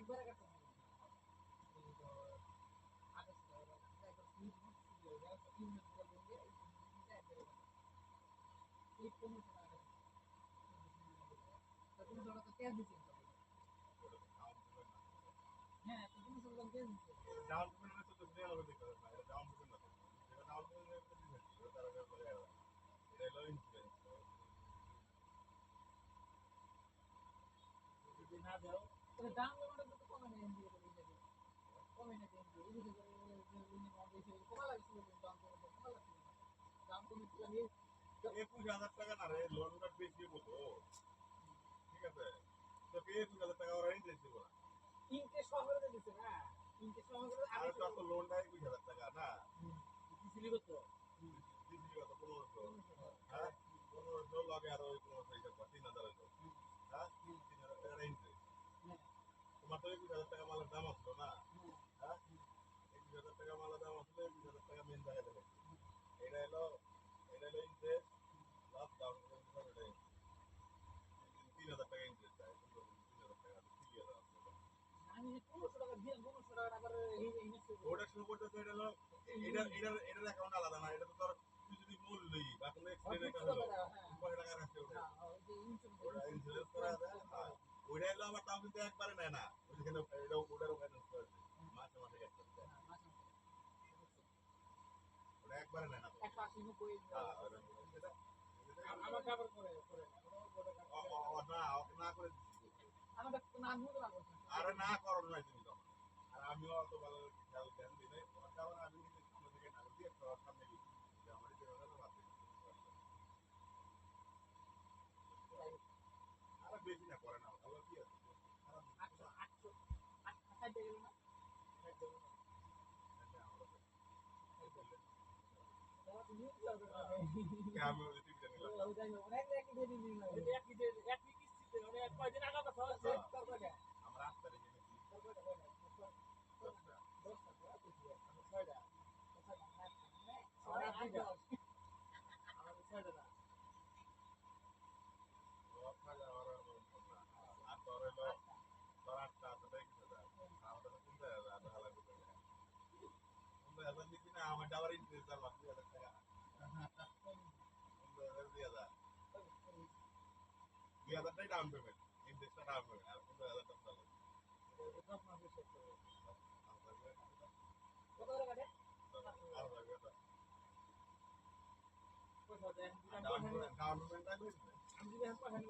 একবারে কাটতে হবে এই তো আঠাশ টাকা একবার স্লিপ হয়ে যায় ইউনিট করে বললে এই জিনিসটা একবারে স্লিপ 15 টাকা তা তুমি ধরো তো তেল দিচ্ছি হ্যাঁ তো তুমি সব তেল দিচ্ছি ডাউন পেমেন্ট তো দেওয়া হবে দেখো না এটা ডাউন পেমেন্ট না এটা ডাউন পেমেন্ট তো দিবেন তার আগে বলে এটা হলো ইন্সুরেন্স যদি না দাও তাহলে দাম পেমেন্টটা তো কমে নেই দিয়ে দেবে কমে না দেন এই যে মিনিমাম বেশি কমা লাগছে দাম পেমেন্ট কমা লাগছে দাম কমে দিলে 21,000 টাকা না রে লোনটা বেশি বলো ঠিক আছে তো 21,000 টাকা ওরা ইন্টারেস্ট দিব না ইন্টারেস্ট সহকারে দিচ্ছে না ইন্টারেস্ট সহকারে আর আগে তোর তো লোনটা 21,000 টাকা না দিছিলি কত দিদি কত 1500 হ্যাঁ 1500 লাগে আর ওই 1500 হিসাব কর 3,000 হইলো হ্যাঁ 3,000 টাকা ইন্টারেস্ট তোমার তো 21,000 টাকা মালের দাম আসলো না হ্যাঁ 21,000 টাকা মালের দাম আসলে 21,000 টাকা মেন জায়গায় দেবে এটা হলো ইন্টারেস্ট প্লাস ডাউন পেমেন্ট হবে এটা 3,000 টাকা ইন্টারেস্ট দেয় 3,000 টাকা ঠিকই আছে আমি 1500 টাকা দিয়ে 1500 টাকা আবার ওটা শুরু করতে তো এটা হলো এটার অ্যাকাউন্ট আলাদা না এটা তো তোর তুই যদি মূল লই বা কোনো এক্সিডেন্ট একটা হলো 50 টাকা রাখতে ওটা ওটা ইন্স্যুরেন্স করা যায় ওইটা হলো আবার তাও কিন্তু একবারে নেয় না ওইখানে এটা ওটারও ফাইন্যান্স করে মাসে মাসে একটা ওটা একবারে নেয় না তো 190 সেটা আমাকে আবার করে করে না ওকে না করে দিচ্ছি আমাদের নাম হলো না আরে না করো না তুমি তখন আর আমিও অত ভালো খেয়াল জ্ঞান দিই নাই কারণ আমি নিজে সামনে থেকে না দিয়ে তোর সামনে গেছি যে আমার এটা হলো বাদ দিই আরে বেশি না করে না ভালো কি আছে খারাপ 800 800 8 গেল না আমি ওই টিভিটা নিলাম একই কিস্তিতে অনেক কয়দিন আগে কথা হচ্ছে আমরা 8 তারিখে গেছি 10টা ছয়টা আমাদের ছয়টা না আর তোর হলো তোর 8টা 8টাই কিছু আমাদের তো 15,000 হালা করে 15,000 দিবি না আমার আবার ইন্টারেস্ট আর 2,000 টাকা 15,000 2,000 2,000টাই ডাউন পেমেন্ট ইন্টারেস্টটা ডাউন পেমেন্ট আর 15,000 টাকা লাগে কত করে কাটে ডাউন পেমেন্টটা বেশি আমি যদি এখন পাঠান